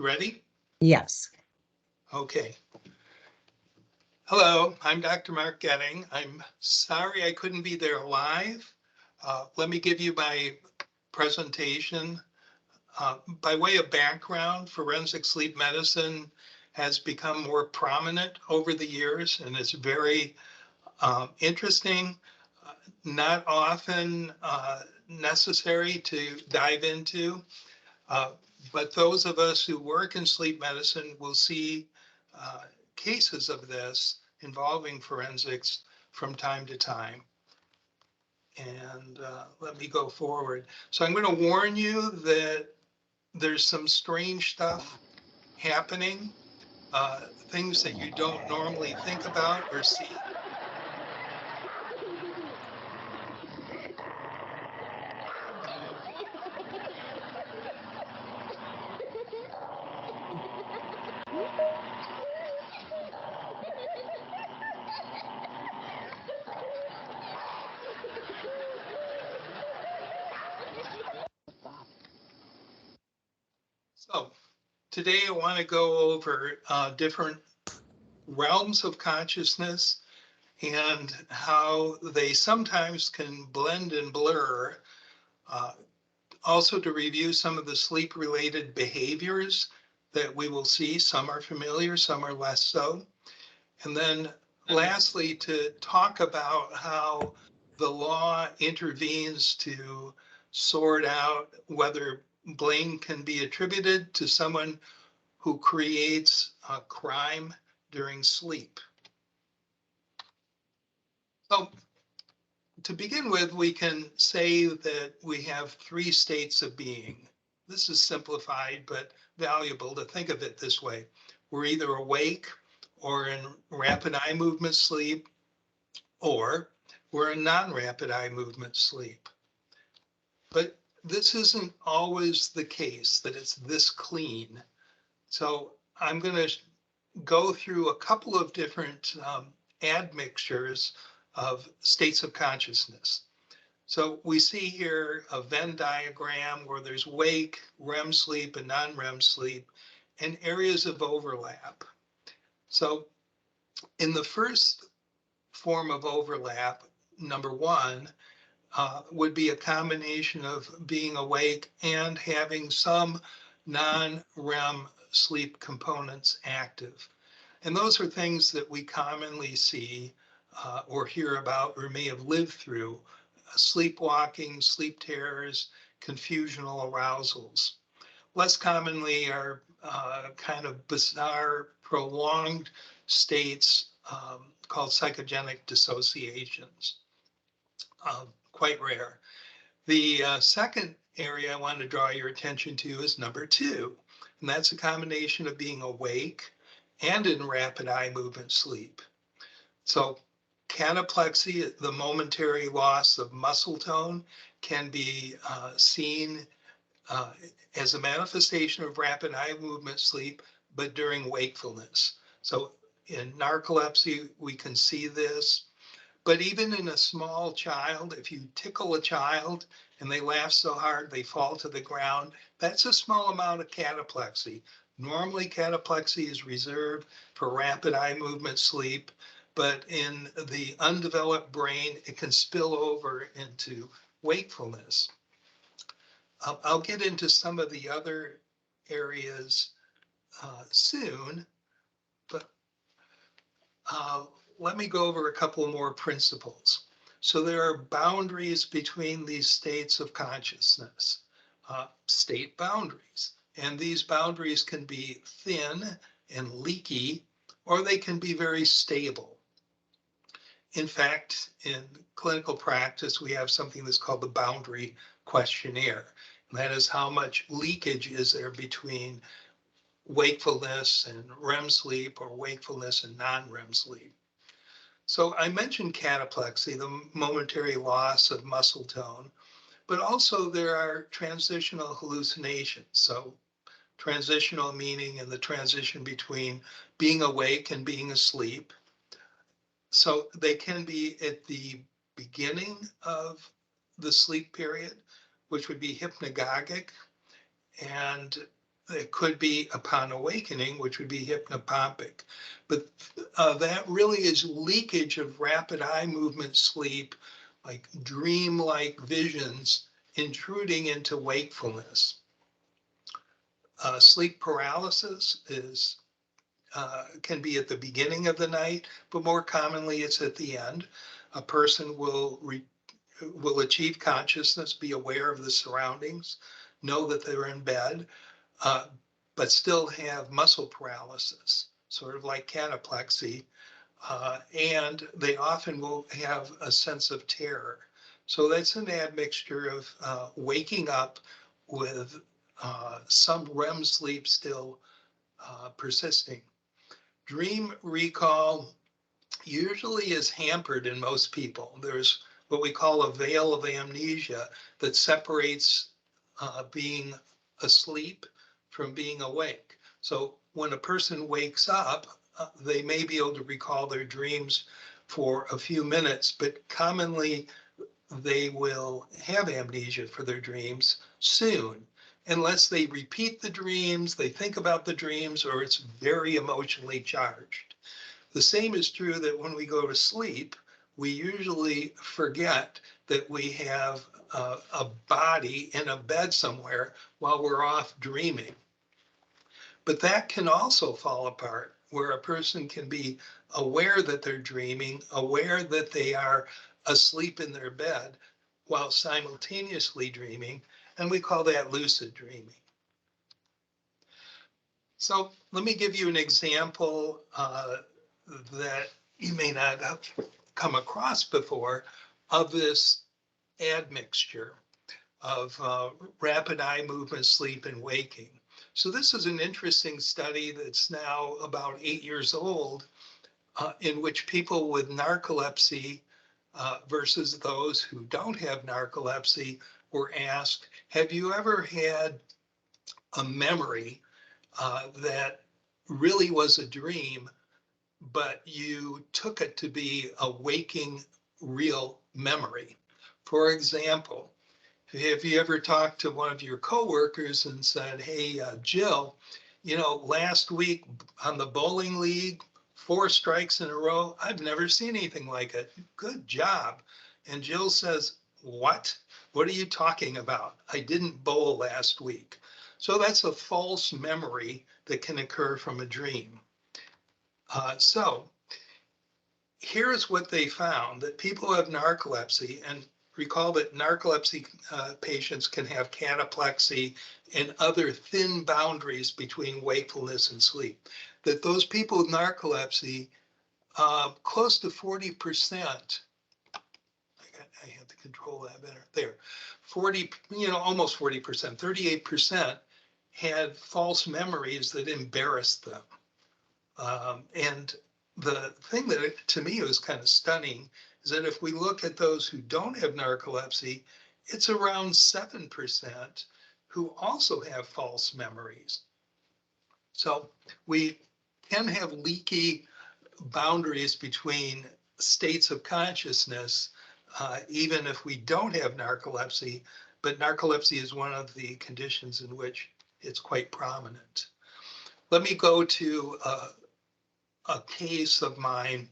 You ready? Yes. Okay. Hello, I'm Dr. Mark Goetting. I'm sorry I couldn't be there live. Let me give you my presentation. By way of background, forensic sleep medicine has become more prominent over the years and it's very interesting, not often necessary to dive into. But those of us who work in sleep medicine will see cases of this involving forensics from time to time. And let me go forward. So I'm going to warn you that there's some strange stuff happening, things that you don't normally think about or see. So today I want to go over different realms of consciousness and how they sometimes can blend and blur. Also to review some of the sleep-related behaviors that we will see. Some are familiar, some are less so. And then lastly, to talk about how the law intervenes to sort out whether blame can be attributed to someone who creates a crime during sleep. So to begin with, we can say that we have three states of being. This is simplified, but valuable to think of it this way. We're either awake or in rapid eye movement sleep, or we're in non-rapid eye movement sleep. But this isn't always the case that it's this clean. So I'm going to go through a couple of different admixtures of states of consciousness. So we see here a Venn diagram where there's wake, REM sleep, and non-REM sleep, and areas of overlap. So in the first form of overlap, number one, would be a combination of being awake and having some non-REM sleep components active. And those are things that we commonly see or hear about or may have lived through: sleepwalking, sleep terrors, confusional arousals. Less commonly are kind of bizarre, prolonged states called psychogenic dissociations, quite rare. The second area I want to draw your attention to is number two, and that's a combination of being awake and in rapid eye movement sleep. So cataplexy, the momentary loss of muscle tone, can be seen as a manifestation of rapid eye movement sleep, but during wakefulness. So in narcolepsy, we can see this. But even in a small child, if you tickle a child and they laugh so hard they fall to the ground, that's a small amount of cataplexy. Normally, cataplexy is reserved for rapid eye movement sleep, but in the undeveloped brain, it can spill over into wakefulness. I'll get into some of the other areas soon, but let me go over a couple more principles. So there are boundaries between these states of consciousness, state boundaries. And these boundaries can be thin and leaky, or they can be very stable. In fact, in clinical practice, we have something that's called the boundary questionnaire. And that is how much leakage is there between wakefulness and REM sleep, or wakefulness and non-REM sleep. So I mentioned cataplexy, the momentary loss of muscle tone, but also there are transitional hallucinations. So transitional meaning in the transition between being awake and being asleep. So they can be at the beginning of the sleep period, which would be hypnagogic, and It could be upon awakening, which would be hypnopompic. But that really is leakage of rapid eye movement sleep, like dream-like visions intruding into wakefulness. Sleep paralysis can be at the beginning of the night, but more commonly it's at the end. A person will achieve consciousness, be aware of the surroundings, know that they're in bed, uh, but still have muscle paralysis, sort of like cataplexy. And they often will have a sense of terror. So that's an admixture of waking up with some REM sleep still persisting. Dream recall usually is hampered in most people. There's what we call a veil of amnesia that separates being asleep from being awake. So when a person wakes up, they may be able to recall their dreams for a few minutes, but commonly they will have amnesia for their dreams soon, unless they repeat the dreams, they think about the dreams, or it's very emotionally charged. The same is true that when we go to sleep, we usually forget that we have a body in a bed somewhere while we're off dreaming. But that can also fall apart, where a person can be aware that they're dreaming, aware that they are asleep in their bed while simultaneously dreaming, and we call that lucid dreaming. So let me give you an example that you may not have come across before of this admixture of rapid eye movement, sleep, and waking. So this is an interesting study that's now about 8 years old, in which people with narcolepsy versus those who don't have narcolepsy were asked, have you ever had a memory that really was a dream, but you took it to be a waking, real memory? For example, have you ever talked to one of your coworkers and said, hey, Jill, last week on the bowling league, 4 strikes in a row, I've never seen anything like it. Good job. And Jill says, what? What are you talking about? I didn't bowl last week. So that's a false memory that can occur from a dream. So here's what they found, that people who have narcolepsy, and recall that narcolepsy patients can have cataplexy and other thin boundaries between wakefulness and sleep, that those people with narcolepsy, close to 40%, I have to control that better, there, 40, almost 40%, 38% had false memories that embarrassed them. And the thing that to me was kind of stunning is that if we look at those who don't have narcolepsy, it's around 7% who also have false memories. So we can have leaky boundaries between states of consciousness, even if we don't have narcolepsy, but narcolepsy is one of the conditions in which it's quite prominent. Let me go to a case of mine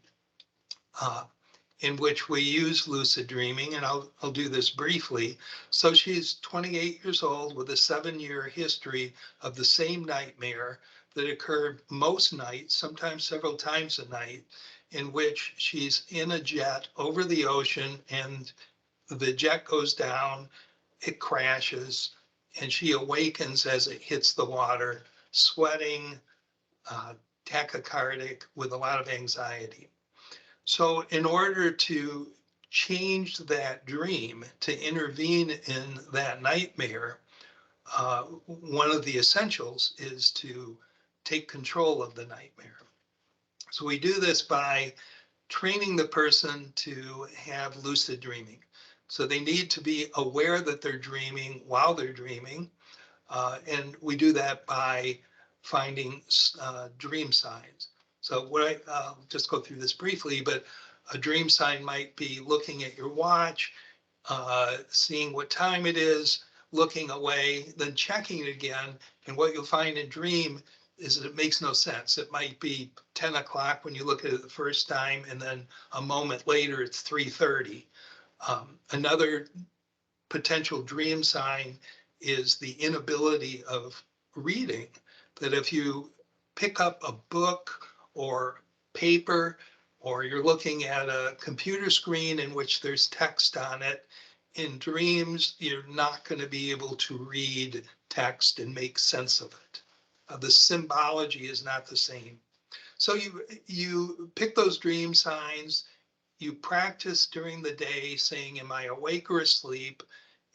in which we use lucid dreaming, and I'll do this briefly. So she's 28 years old with a 7-year history of the same nightmare that occurred most nights, sometimes several times a night, in which she's in a jet over the ocean and the jet goes down, it crashes, and she awakens as it hits the water, sweating, tachycardic, with a lot of anxiety. So in order to change that dream, to intervene in that nightmare, one of the essentials is to take control of the nightmare. So we do this by training the person to have lucid dreaming. So they need to be aware that they're dreaming while they're dreaming. And we do that by finding dream signs. So I'll just go through this briefly, but a dream sign might be looking at your watch, seeing what time it is, looking away, then checking it again. And what you'll find in dream is that it makes no sense. It might be 10 o'clock when you look at it the first time, and then a moment later it's 3:30. Another potential dream sign is the inability of reading. That if you pick up a book or paper, or you're looking at a computer screen in which there's text on it, in dreams, you're not going to be able to read text and make sense of it. The symbology is not the same. So you pick those dream signs, you practice during the day saying, am I awake or asleep?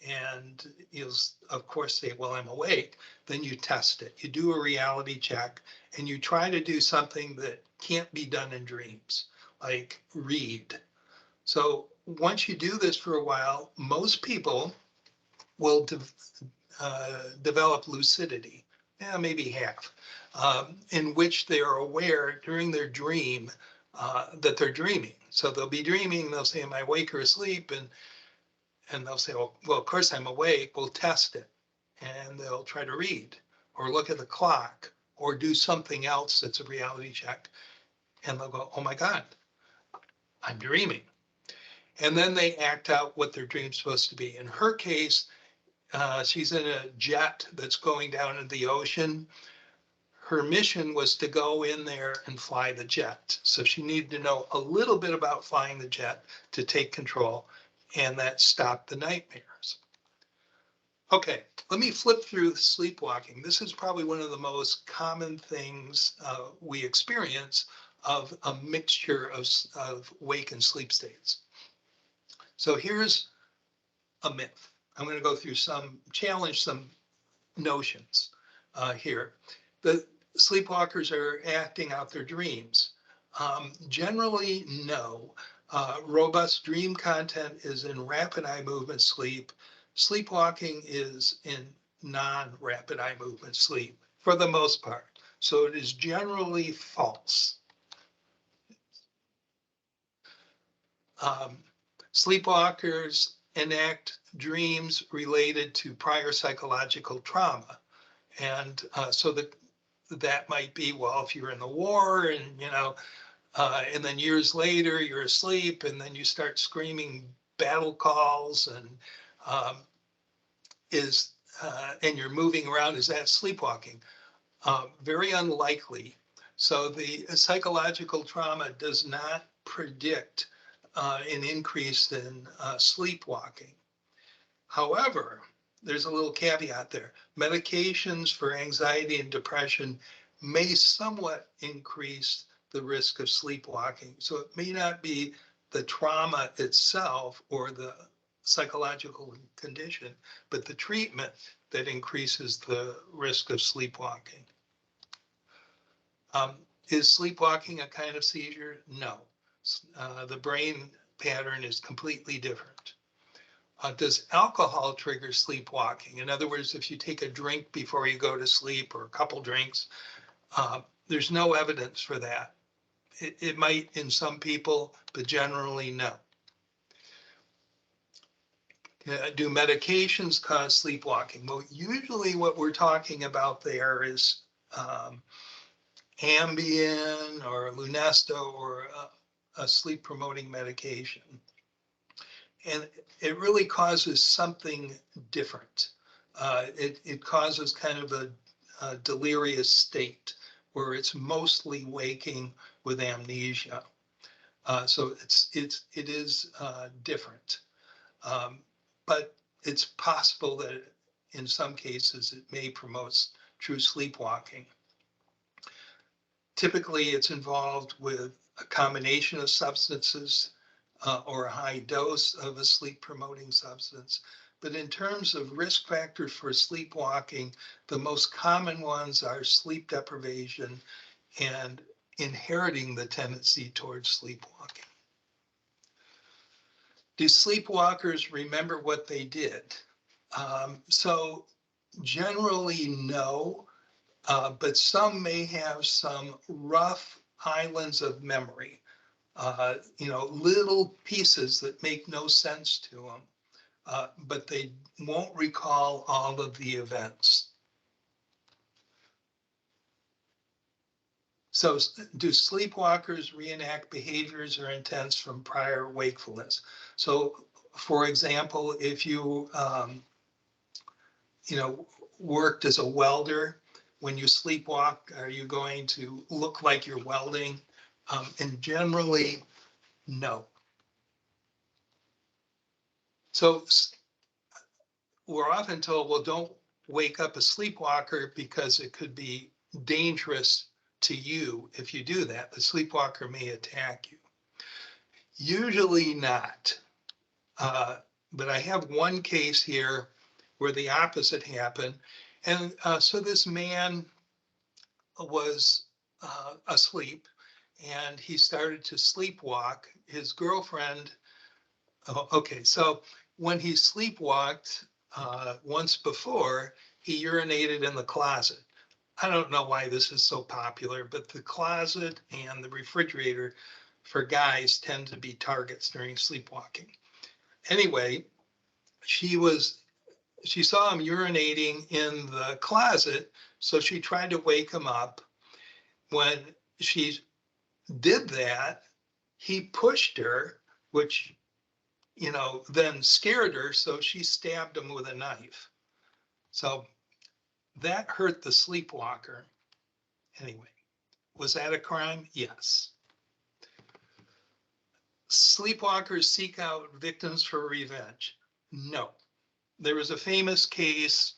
And you'll, of course, say, well, I'm awake. Then you test it. You do a reality check and you try to do something that can't be done in dreams, like read. So once you do this for a while, most people will develop lucidity, maybe half, in which they are aware during their dream that they're dreaming. So they'll be dreaming, they'll say, am I awake or asleep? And they'll say, well, of course I'm awake, we'll test it. And they'll try to read or look at the clock or do something else that's a reality check. And they'll go, oh my God, I'm dreaming. And then they act out what their dream's supposed to be. In her case, she's in a jet that's going down in the ocean. Her mission was to go in there and fly the jet. So she needed to know a little bit about flying the jet to take control, and that stopped the nightmares. Okay, let me flip through sleepwalking. This is probably one of the most common things we experience of a mixture of wake and sleep states. So here's a myth. I'm going to go through challenge some notions here. The sleepwalkers are acting out their dreams. Generally, no. Robust dream content is in rapid eye movement sleep. Sleepwalking is in non-rapid eye movement sleep for the most part. So it is generally false. Sleepwalkers enact dreams related to prior psychological trauma. And so that might be, well, if you're in the war and, and then years later you're asleep and then you start screaming battle calls and and you're moving around, is that sleepwalking? Very unlikely. So the psychological trauma does not predict an increase in sleepwalking. However, there's a little caveat there. Medications for anxiety and depression may somewhat increase the risk of sleepwalking. So it may not be the trauma itself or the psychological condition, but the treatment that increases the risk of sleepwalking. Is sleepwalking a kind of seizure? No. The brain pattern is completely different. Does alcohol trigger sleepwalking? In other words, if you take a drink before you go to sleep or a couple drinks, there's no evidence for that. It might in some people, but generally no. Do medications cause sleepwalking? Well, usually what we're talking about there is Ambien or Lunesta or a sleep promoting medication. And it really causes something different. It causes kind of a delirious state where it's mostly waking with amnesia. So it is different. But it's possible that in some cases it may promote true sleepwalking. Typically, it's involved with a combination of substances or a high dose of a sleep promoting substance. But in terms of risk factors for sleepwalking, the most common ones are sleep deprivation and inheriting the tendency towards sleepwalking. Do sleepwalkers remember what they did? So generally no, but some may have some rough islands of memory, little pieces that make no sense to them. but they won't recall all of the events. So do sleepwalkers reenact behaviors or intents from prior wakefulness? So for example, if you know, worked as a welder, when you sleepwalk, are you going to look like you're welding? And generally, no. So we're often told, well, don't wake up a sleepwalker because it could be dangerous to you if you do that. The sleepwalker may attack you. Usually not. But I have one case here where the opposite happened. And so this man was asleep and he started to sleepwalk. His girlfriend, oh, okay, so when he sleepwalked once before, he urinated in the closet. I don't know why this is so popular, but the closet and the refrigerator for guys tend to be targets during sleepwalking. Anyway, she saw him urinating in the closet, so she tried to wake him up. When she did that, he pushed her, which, you know, then scared her, so she stabbed him with a knife. So that hurt the sleepwalker. Anyway, was that a crime? Yes. Sleepwalkers seek out victims for revenge. No. There was a famous case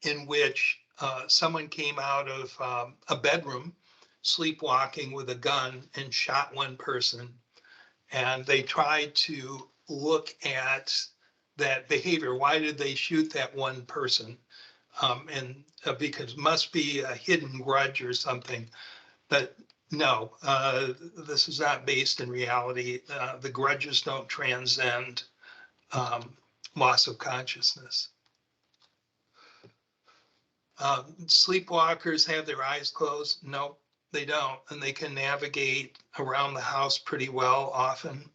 in which someone came out of a bedroom sleepwalking with a gun and shot one person. And they tried to look at that behavior. Why did they shoot that one person? Because must be a hidden grudge or something. But no, this is not based in reality. The grudges don't transcend loss of consciousness. Sleepwalkers have their eyes closed? No, they don't. And they can navigate around the house pretty well often.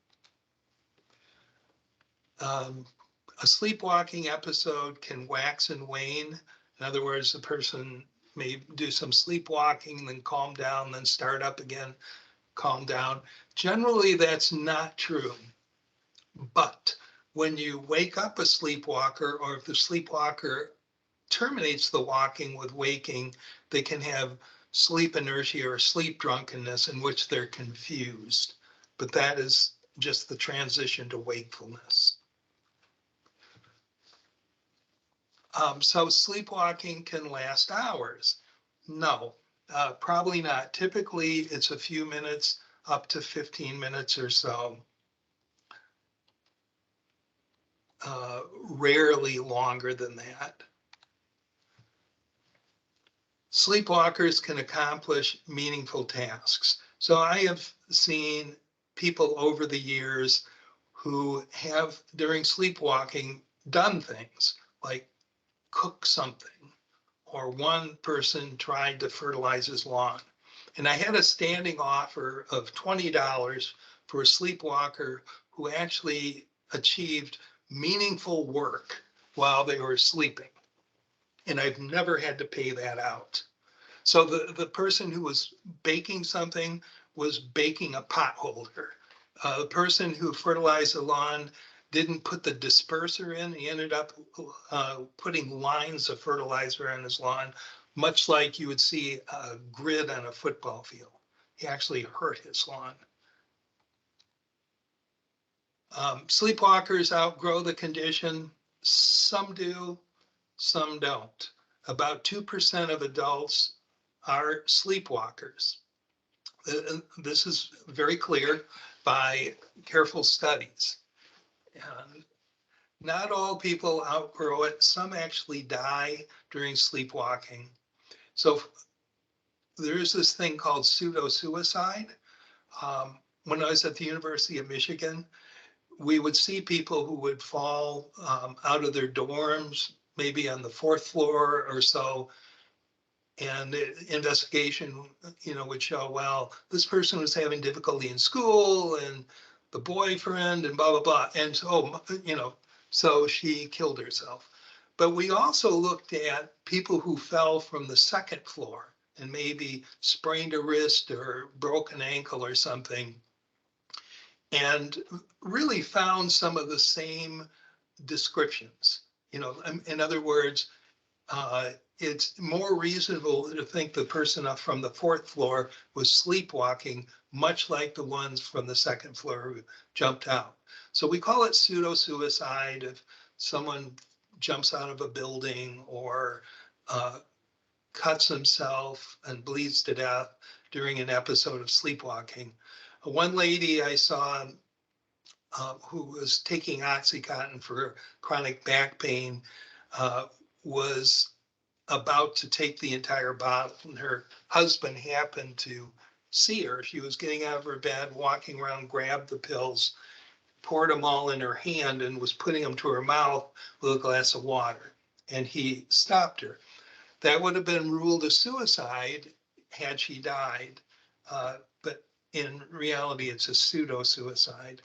A sleepwalking episode can wax and wane. In other words, the person may do some sleepwalking, then calm down, then start up again, calm down. Generally, that's not true. But when you wake up a sleepwalker, or if the sleepwalker terminates the walking with waking, they can have sleep inertia or sleep drunkenness in which they're confused. But that is just the transition to wakefulness. So sleepwalking can last hours. No, probably not. Typically, it's a few minutes up to 15 minutes or so. Rarely longer than that. Sleepwalkers can accomplish meaningful tasks. So I have seen people over the years who have, during sleepwalking, done things like cook something, or one person tried to fertilize his lawn. And I had a standing offer of $20 for a sleepwalker who actually achieved meaningful work while they were sleeping. And I've never had to pay that out. So the person who was baking something was baking a pot holder. The person who fertilized the lawn didn't put the disperser in. He ended up putting lines of fertilizer on his lawn, much like you would see a grid on a football field. He actually hurt his lawn. Sleepwalkers outgrow the condition. Some do, some don't. About 2% of adults are sleepwalkers. This is very clear by careful studies. And not all people outgrow it. Some actually die during sleepwalking. So there's this thing called pseudo-suicide. When I was at the University of Michigan, we would see people who would fall out of their dorms, maybe on the fourth floor or so, and the investigation, would show, well, this person was having difficulty in school and the boyfriend and blah, blah, blah. And so, So she killed herself. But we also looked at people who fell from the second floor and maybe sprained a wrist or broke an ankle or something, and really found some of the same descriptions. In other words, it's more reasonable to think the person up from the fourth floor was sleepwalking, much like the ones from the second floor who jumped out. So we call it pseudo-suicide if someone jumps out of a building or cuts himself and bleeds to death during an episode of sleepwalking. One lady I saw who was taking Oxycontin for chronic back pain was about to take the entire bottle, and her husband happened to see her. She was getting out of her bed, walking around, grabbed the pills, poured them all in her hand, and was putting them to her mouth with a glass of water. And he stopped her. That would have been ruled a suicide had she died. But in reality, it's a pseudo suicide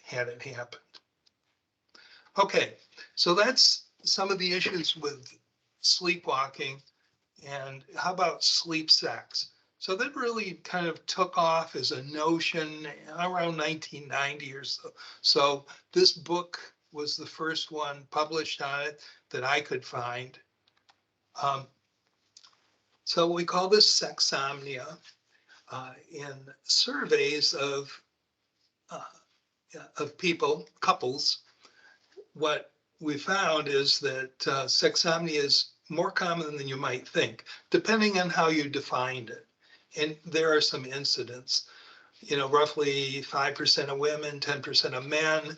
had it happened. Okay, so that's some of the issues with sleepwalking. And how about sleep sex? So that really kind of took off as a notion around 1990 or so. So this book was the first one published on it that I could find. So we call this sexsomnia. In surveys uh, of people, couples, what we found is that sexsomnia is more common than you might think, depending on how you defined it. And there are some incidents, roughly 5% of women, 10% of men.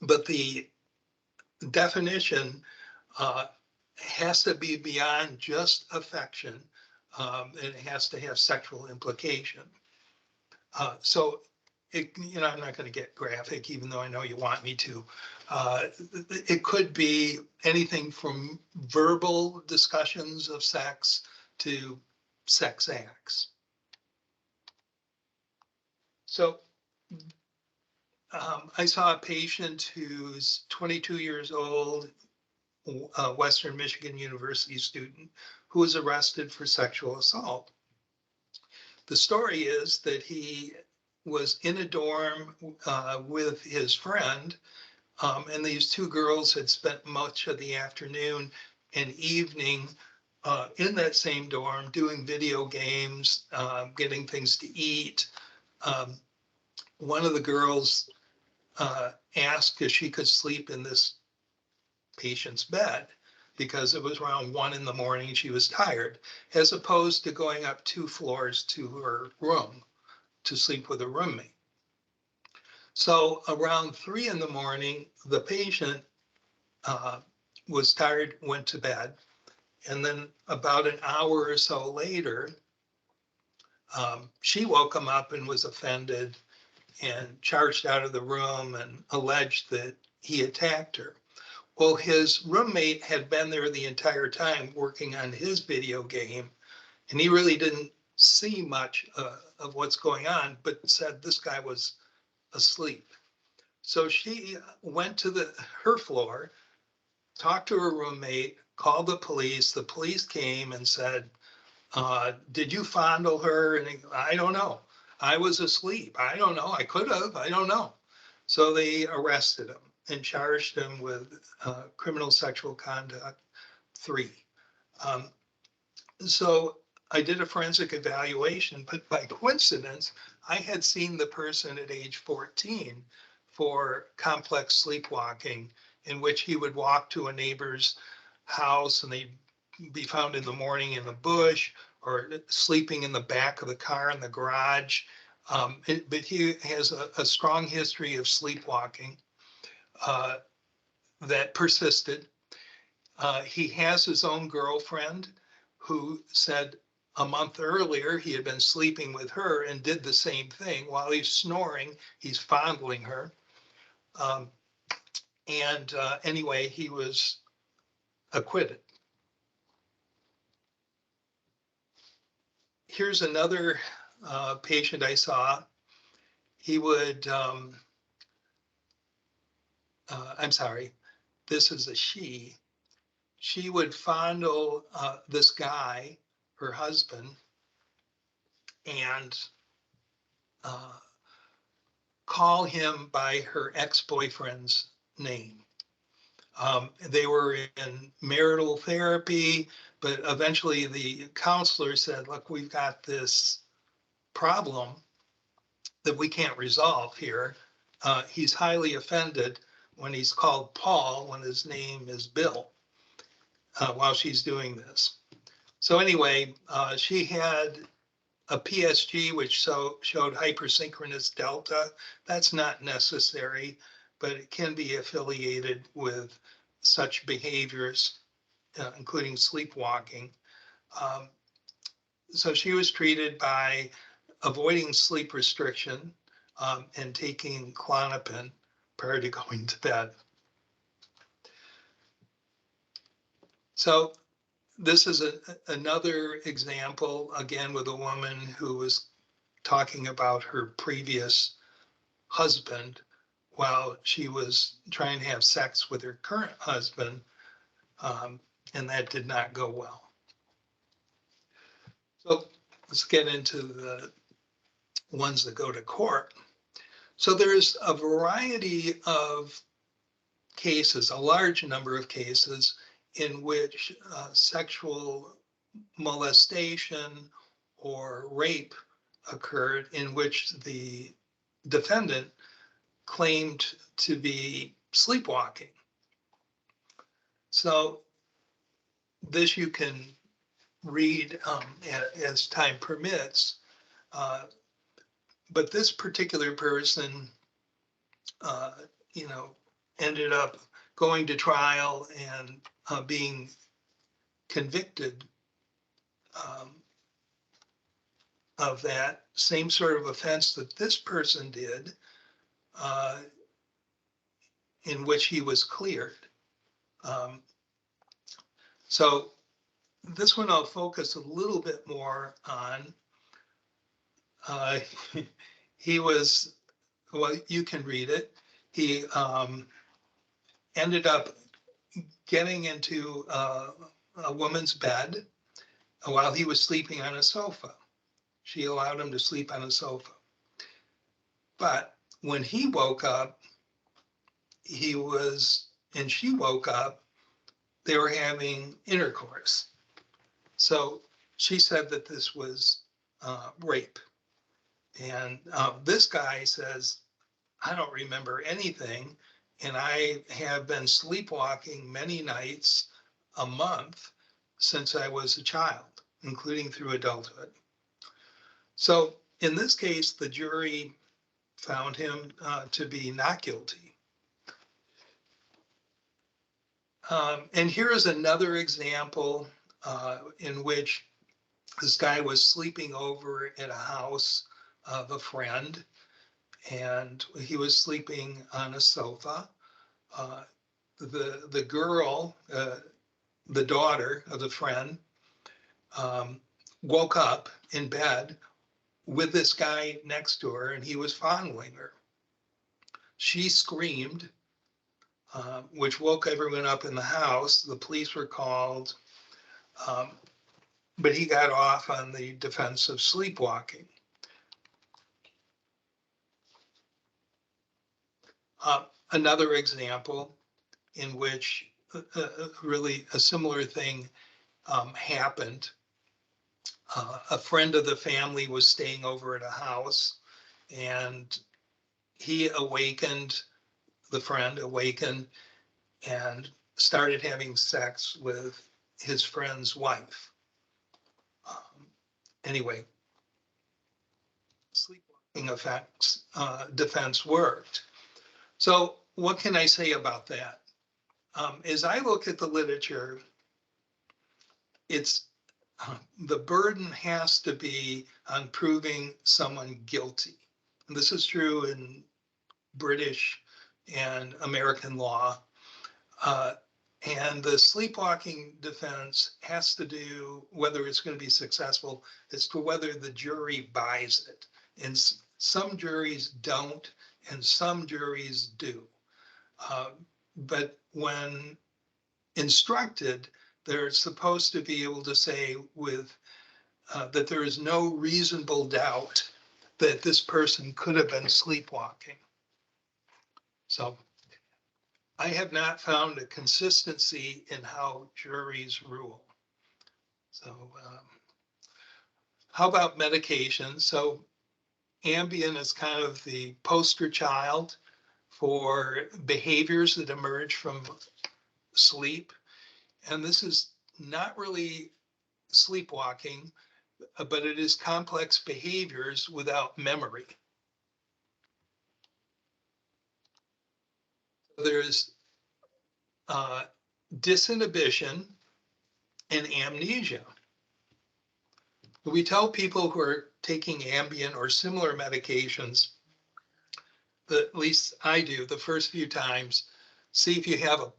But the definition has to be beyond just affection, and it has to have sexual implication. So I'm not going to get graphic, even though I know you want me to. It could be anything from verbal discussions of sex to sex acts. So I saw a patient who's 22 years old, a Western Michigan University student, who was arrested for sexual assault. The story is that he was in a dorm with his friend, and these two girls had spent much of the afternoon and evening in that same dorm doing video games, getting things to eat. One of the girls asked if she could sleep in this patient's bed because it was around 1 a.m. She was tired, as opposed to going up 2 floors to her room to sleep with a roommate. So around 3 in the morning, the patient was tired, went to bed. And then about an hour or so later, she woke him up and was offended and charged out of the room and alleged that he attacked her. Well, his roommate had been there the entire time working on his video game, and he really didn't see much of what's going on, but said this guy was asleep. So she went to her floor, talked to her roommate, called the police. The police came and said, did you fondle her? And I don't know. I was asleep. I don't know. I could have. I don't know. So they arrested him and charged him with criminal sexual conduct 3. So I did a forensic evaluation, but by coincidence, I had seen the person at age 14 for complex sleepwalking, in which he would walk to a neighbor's house and they'd be found in the morning in the bush or sleeping in the back of the car in the garage. But he has a strong history of sleepwalking that persisted. He has his own girlfriend who said a month earlier he had been sleeping with her and did the same thing. While he's snoring, he's fondling her. Anyway, he was acquitted. Here's another patient I saw. He would I'm sorry, this is a she would fondle this guy, her husband, and uh, call him by her ex-boyfriend's name. They were in marital therapy, but eventually the counselor said, look, we've got this problem that we can't resolve here. He's highly offended when he's called Paul when his name is Bill while she's doing this. So anyway, she had a PSG which showed hypersynchronous delta. That's not necessary, but it can be affiliated with such behaviors, including sleepwalking. Um, so she was treated by avoiding sleep restriction and taking Klonopin prior to going to bed. So this is another example, again, with a woman who was talking about her previous husband while she was trying to have sex with her current husband, and that did not go well. So let's get into the ones that go to court. So there's a variety of cases, a large number of cases in which sexual molestation or rape occurred in which the defendant claimed to be sleepwalking. So this you can read as time permits, uh, but this particular person, uh, you know, ended up going to trial and being convicted um, of that same sort of offense that this person did, uh, in which he was cleared. Um, so this one I'll focus a little bit more on. Uh, he was, well, you can read it. He ended up getting into a woman's bed while he was sleeping on a sofa. She allowed him to sleep on a sofa. But when he woke up, he was, and she woke up, they were having intercourse. So she said that this was rape. And this guy says, I don't remember anything. And I have been sleepwalking many nights a month since I was a child, including through adulthood. So in this case, the jury found him to be not guilty. And here is another example in which this guy was sleeping over at a house of a friend, and he was sleeping on a sofa. The girl, the daughter of the friend, woke up in bed with this guy next to her, and he was fondling her. She screamed, which woke everyone up in the house. The police were called, but he got off on the defense of sleepwalking. Another example in which really a similar thing happened. A friend of the family was staying over at a house, and he awakened, the friend awakened and started having sex with his friend's wife. Anyway, sleepwalking defense worked. So what can I say about that? As I look at the literature, it's the burden has to be on proving someone guilty. And this is true in British and American law. Uh, and the sleepwalking defense has to do, whether it's going to be successful, as to whether the jury buys it. And some juries don't, and some juries do. But when instructed, they're supposed to be able to say with that there is no reasonable doubt that this person could have been sleepwalking. So I have not found a consistency in how juries rule. So how about medication? So Ambien is kind of the poster child for behaviors that emerge from sleep. And this is not really sleepwalking, but it is complex behaviors without memory. There's disinhibition and amnesia. We tell people who are taking Ambien or similar medications, that at least I do the first few times, see if you have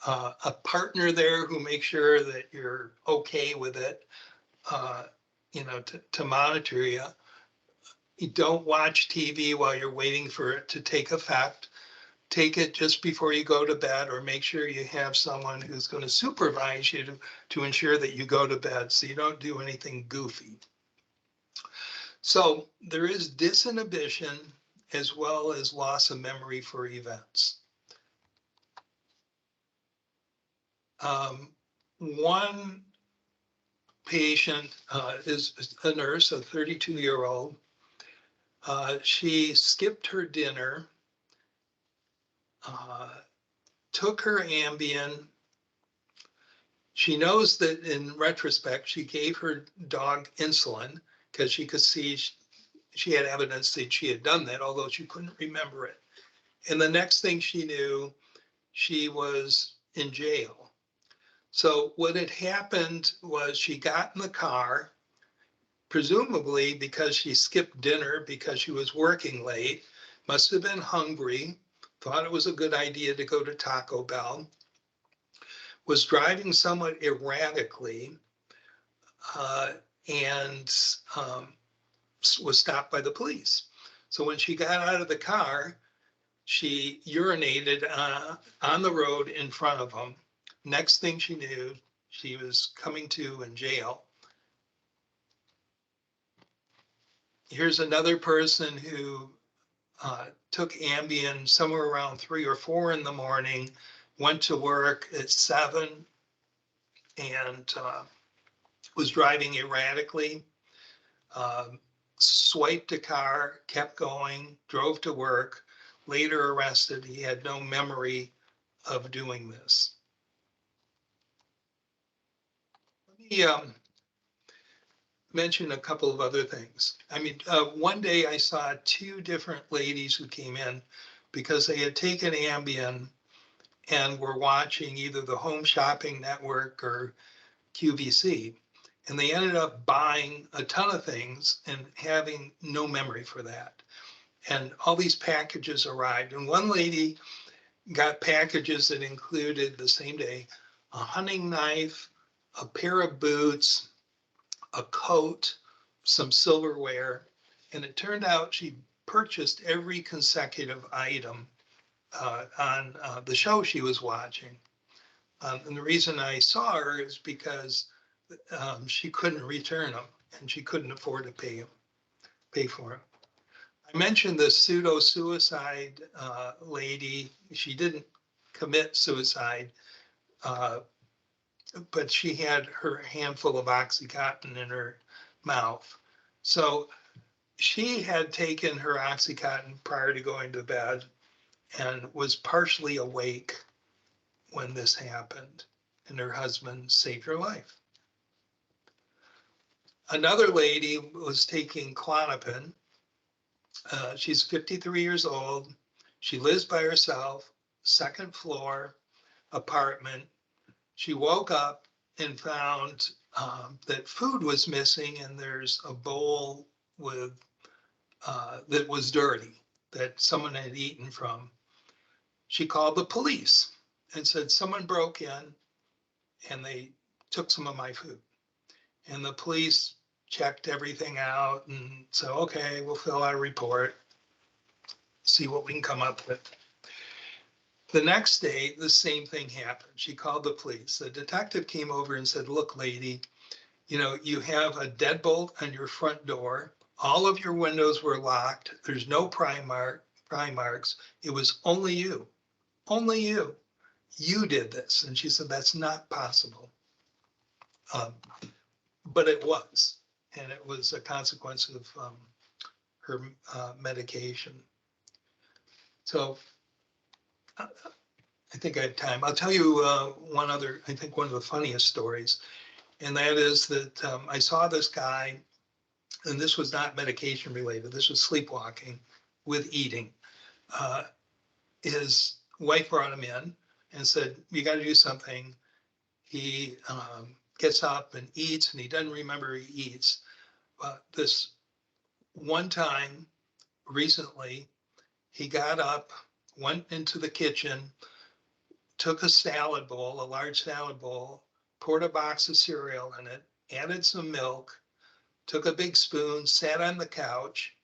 a partner there who makes sure that you're okay with it, to monitor you. You don't watch TV while you're waiting for it to take effect. Take it just before you go to bed, or make sure you have someone who's going to supervise you to ensure that you go to bed so you don't do anything goofy. So there is disinhibition as well as loss of memory for events. One patient is a nurse, a 32-year-old. She skipped her dinner, took her Ambien. She knows that in retrospect, she gave her dog insulin because she could see she had evidence that she had done that, although she couldn't remember it. And the next thing she knew, she was in jail. So what had happened was she got in the car, presumably because she skipped dinner because she was working late, must have been hungry, thought it was a good idea to go to Taco Bell, was driving somewhat erratically, and was stopped by the police. So when she got out of the car, she urinated on the road in front of them. Next thing she knew, she was coming to in jail. Here's another person who took Ambien somewhere around 3 or 4 in the morning, went to work at 7, and was driving erratically, swiped a car, kept going, drove to work, later arrested. He had no memory of doing this. Let me mention a couple of other things. I mean, one day I saw 2 different ladies who came in because they had taken Ambien and were watching either the Home Shopping Network or QVC. And they ended up buying a ton of things and having no memory for that. And all these packages arrived. And one lady got packages that included the same day a hunting knife, a pair of boots, a coat, some silverware. And it turned out she purchased every consecutive item on the show she was watching. And the reason I saw her is because she couldn't return them and she couldn't afford to pay for them. I mentioned the pseudo-suicide lady. She didn't commit suicide, but she had her handful of Oxycontin in her mouth. So she had taken her Oxycontin prior to going to bed and was partially awake when this happened, and her husband saved her life. Another lady was taking Klonopin. She's 53 years old. She lives by herself, 2nd floor apartment. She woke up and found that food was missing, and there's a bowl with that was dirty that someone had eaten from. She called the police and said someone broke in and they took some of my food. And the police checked everything out and said, okay, we'll fill out a report, see what we can come up with. The next day, the same thing happened. She called the police. The detective came over and said, look, lady, you know, you have a deadbolt on your front door. All of your windows were locked. There's no pry marks. It was only you. Only you. You did this. And she said, that's not possible. But it was. And it was a consequence of her medication. So I think I have time. I'll tell you one other, I think one of the funniest stories. And that is that I saw this guy, and this was not medication related. This was sleepwalking with eating. His wife brought him in and said, you got to do something. He gets up and eats, and he doesn't remember he eats. This one time recently, he got up, went into the kitchen, took a salad bowl, a large salad bowl, poured a box of cereal in it, added some milk, took a big spoon, sat on the couch,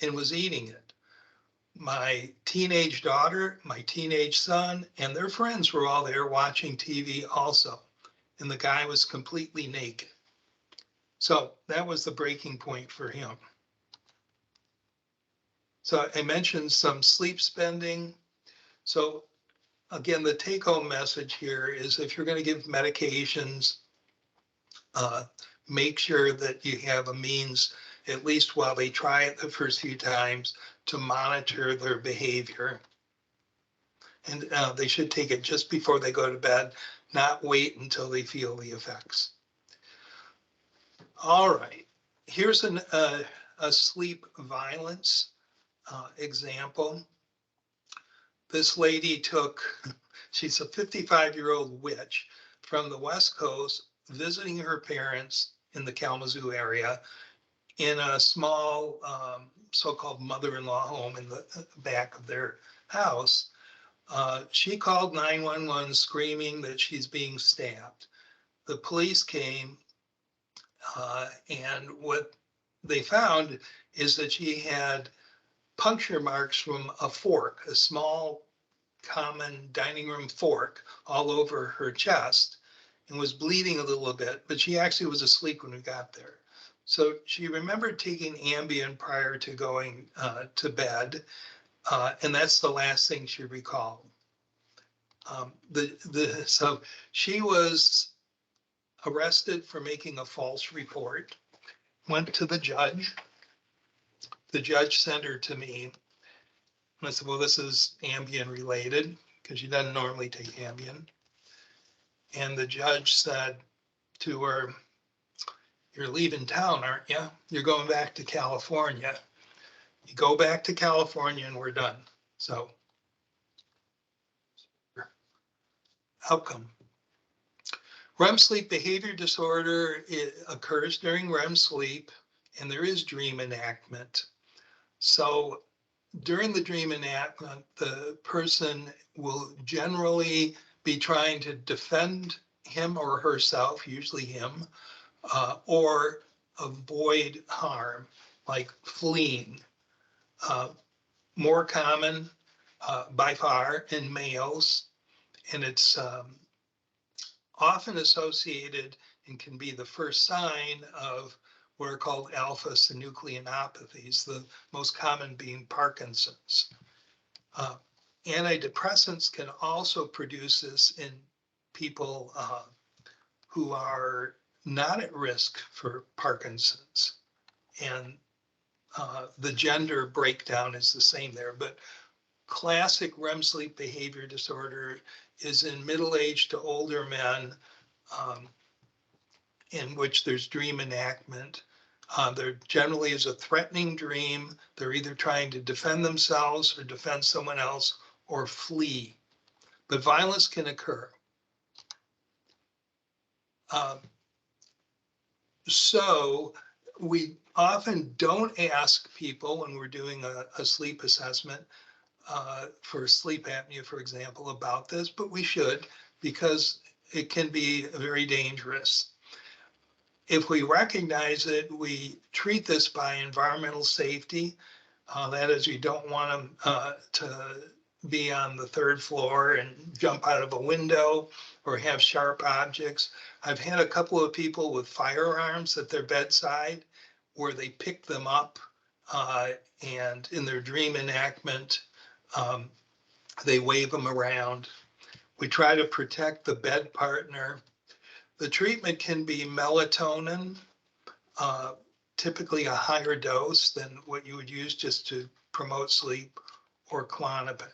and was eating it. My teenage daughter, my teenage son, and their friends were all there watching TV also. And the guy was completely naked. So that was the breaking point for him. So I mentioned some sleep spending. So again, the take-home message here is if you're going to give medications, make sure that you have a means, at least while they try it the first few times, to monitor their behavior. And they should take it just before they go to bed, not wait until they feel the effects. All right, here's a sleep violence example. This lady she's a 55-year-old witch from the West Coast visiting her parents in the Kalamazoo area in a small so-called mother-in-law home in the back of their house. She called 911 screaming that she's being stabbed. The police came and what they found is that she had puncture marks from a fork, a small common dining room fork all over her chest and was bleeding a little bit, but she actually was asleep when we got there. So she remembered taking Ambien prior to going to bed, and that's the last thing she recalled. So she was arrested for making a false report, went to the judge. The judge sent her to me. And I said, well, this is Ambien related because she doesn't normally take Ambien. And the judge said to her, you're leaving town, aren't you? You're going back to California. You go back to California and we're done. So outcome. REM sleep behavior disorder, it occurs during REM sleep and there is dream enactment. So during the dream enactment, the person will generally be trying to defend him or herself, usually him, or avoid harm, like fleeing. More common by far in males, and it's often associated and can be the first sign of what are called alpha-synucleinopathies, the most common being Parkinson's. Antidepressants can also produce this in people who are not at risk for Parkinson's. And the gender breakdown is the same there, but classic REM sleep behavior disorder is in middle-aged to older men in which there's dream enactment. There generally is a threatening dream. They're either trying to defend themselves or defend someone else or flee, but violence can occur. So we often don't ask people when we're doing a sleep assessment for sleep apnea, for example, about this, but we should because it can be very dangerous. If we recognize it, we treat this by environmental safety. That is, you don't want them to be on the third floor and jump out of a window or have sharp objects. I've had a couple of people with firearms at their bedside where they pick them up and in their dream enactment, um, they wave them around. We try to protect the bed partner. The treatment can be melatonin, uh, typically a higher dose than what you would use just to promote sleep, or Klonopin.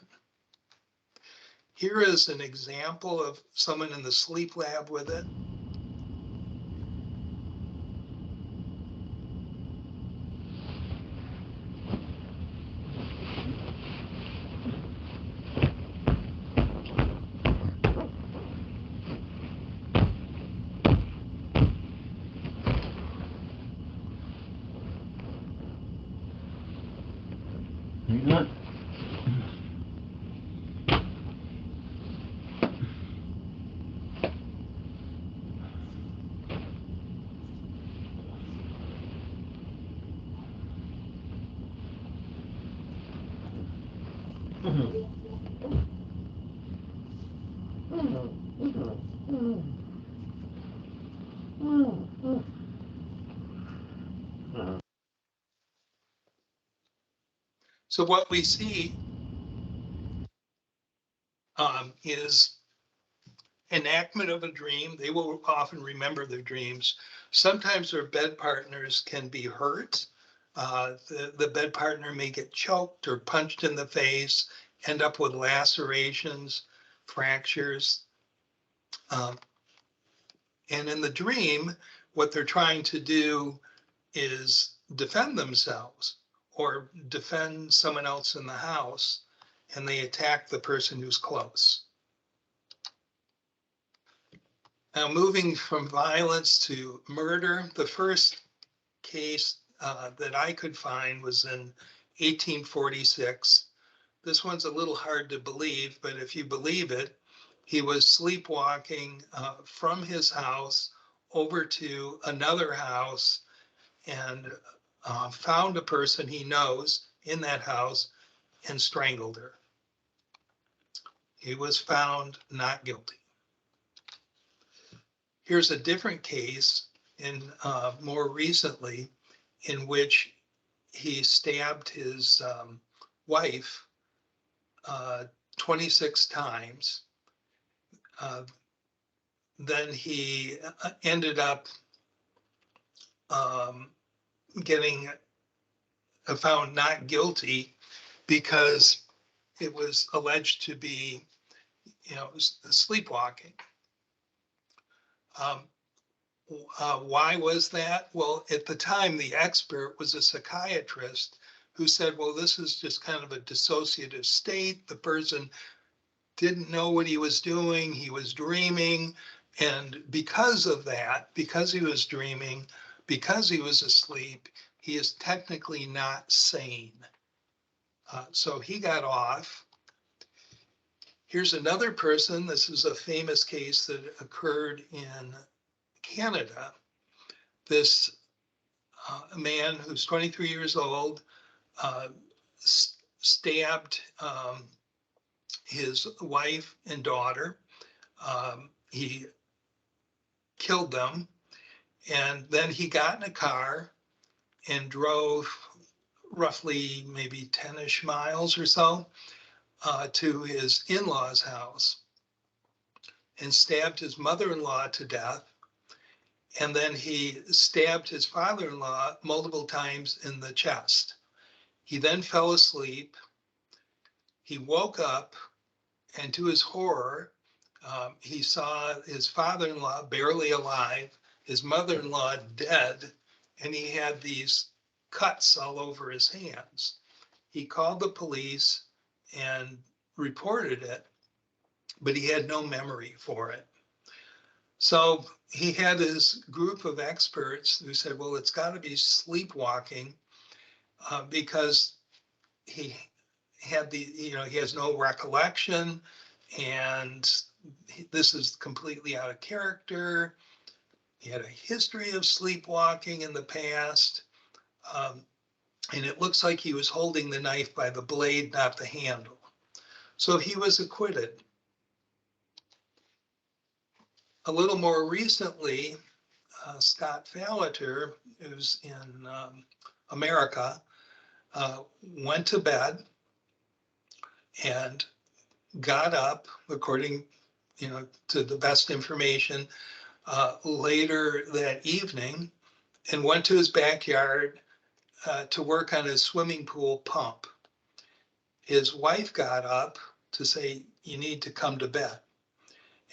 Here is an example of someone in the sleep lab with it. So what we see is enactment of a dream. They will often remember their dreams. Sometimes their bed partners can be hurt. The bed partner may get choked or punched in the face, end up with lacerations, fractures. Um, and in the dream, what they're trying to do is defend themselves or defend someone else in the house, and they attack the person who's close. Now, moving from violence to murder, the first case that I could find was in 1846. This one's a little hard to believe, but if you believe it, he was sleepwalking from his house over to another house and found a person he knows in that house and strangled her. He was found not guilty. Here's a different case in more recently in which he stabbed his wife 26 times. Then he ended up getting found not guilty because it was alleged to be, sleepwalking. Why was that? Well, at the time, the expert was a psychiatrist who said, well, this is just kind of a dissociative state. The person didn't know what he was doing. He was dreaming. And because of that, because he was dreaming, because he was asleep, he is technically not sane. So he got off. Here's another person. This is a famous case that occurred in Canada. This man who's 23 years old stabbed his wife and daughter. He killed them, and then he got in a car and drove roughly maybe 10-ish miles or so to his in-laws' house and stabbed his mother-in-law to death. And then he stabbed his father-in-law multiple times in the chest. He then fell asleep. He woke up, and to his horror, he saw his father-in-law barely alive, his mother-in-law dead, and he had these cuts all over his hands. He called the police and reported it, but he had no memory for it. So he had his group of experts who said, well, it's got to be sleepwalking because he had he has no recollection, and this is completely out of character. He had a history of sleepwalking in the past. And it looks like he was holding the knife by the blade, not the handle. So he was acquitted. A little more recently, Scott Fallater, who's in America, went to bed and got up, according to the best information, later that evening and went to his backyard to work on his swimming pool pump. His wife got up to say, "You need to come to bed."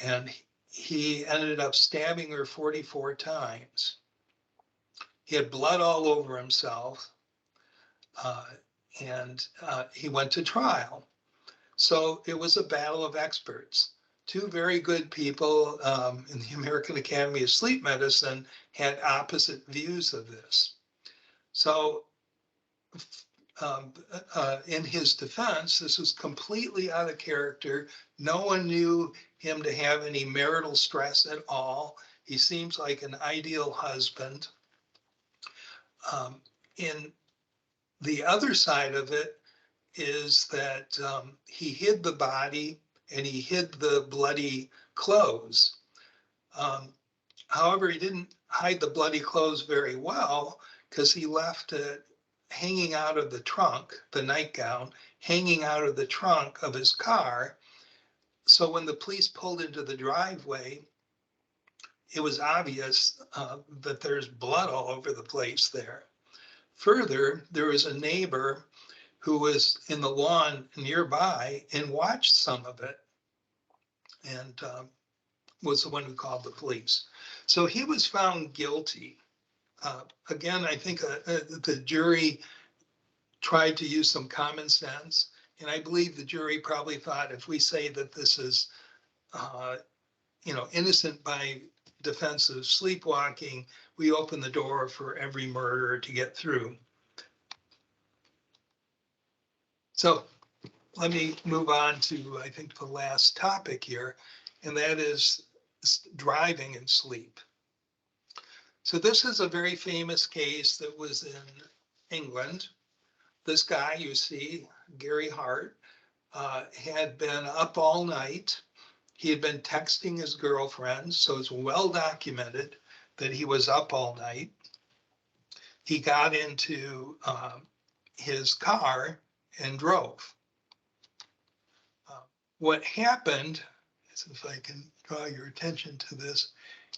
And he ended up stabbing her 44 times. He had blood all over himself, and he went to trial. So it was a battle of experts. Two very good people in the American Academy of Sleep Medicine had opposite views of this. So in his defense, this was completely out of character. No one knew him to have any marital stress at all. He seems like an ideal husband. In the other side of it is that he hid the body and he hid the bloody clothes. However, he didn't hide the bloody clothes very well because he left it hanging out of the trunk, the nightgown, hanging out of the trunk of his car. So when the police pulled into the driveway, it was obvious that there's blood all over the place there. Further, there was a neighbor who was in the lawn nearby and watched some of it and was the one who called the police. So he was found guilty. Again, I think the jury tried to use some common sense. And I believe the jury probably thought if we say that this is, innocent by defense of sleepwalking, we open the door for every murderer to get through. So let me move on to, I think, the last topic here, and that is driving in sleep. So this is a very famous case that was in England. This guy you see, Gary Hart, had been up all night. He had been texting his girlfriend, so it's well documented that he was up all night. He got into his car and drove. What happened, if I can draw your attention to this,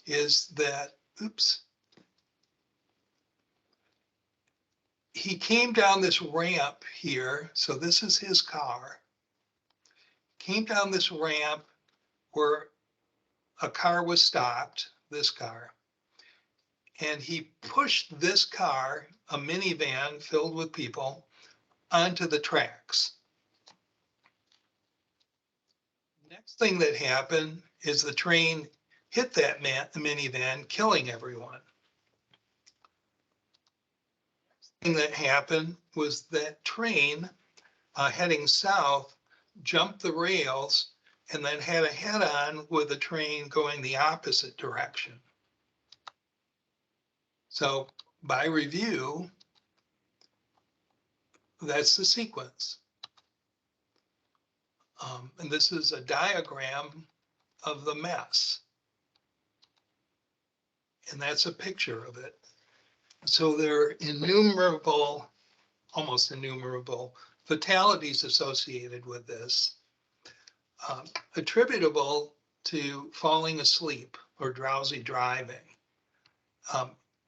is that, he came down this ramp here. So this is his car. Came down this ramp where a car was stopped, this car, and he pushed this car, a minivan filled with people, onto the tracks. Next thing that happened is the train hit that minivan, killing everyone. Next thing that happened was that train heading south jumped the rails and then had a head-on with a train going the opposite direction. So by review, that's the sequence. And this is a diagram of the mess. And that's a picture of it. So there are innumerable, almost innumerable fatalities associated with this, attributable to falling asleep or drowsy driving.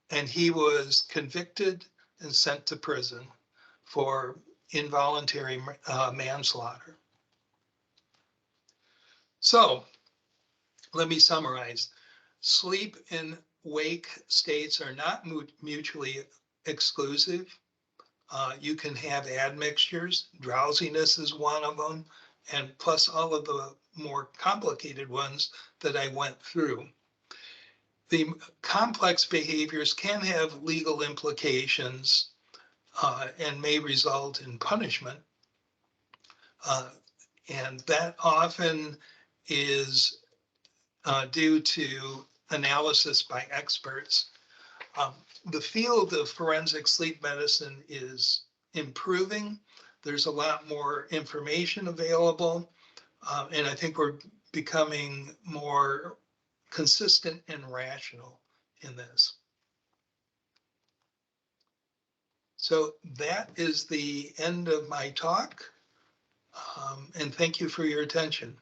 And he was convicted and sent to prison for involuntary manslaughter. So let me summarize. Sleep and wake states are not mutually exclusive. You can have admixtures. Drowsiness is one of them, and plus all of the more complicated ones that I went through. The complex behaviors can have legal implications and may result in punishment. And that often is due to analysis by experts. The field of forensic sleep medicine is improving. There's a lot more information available. And I think we're becoming more consistent and rational in this. So that is the end of my talk. And thank you for your attention.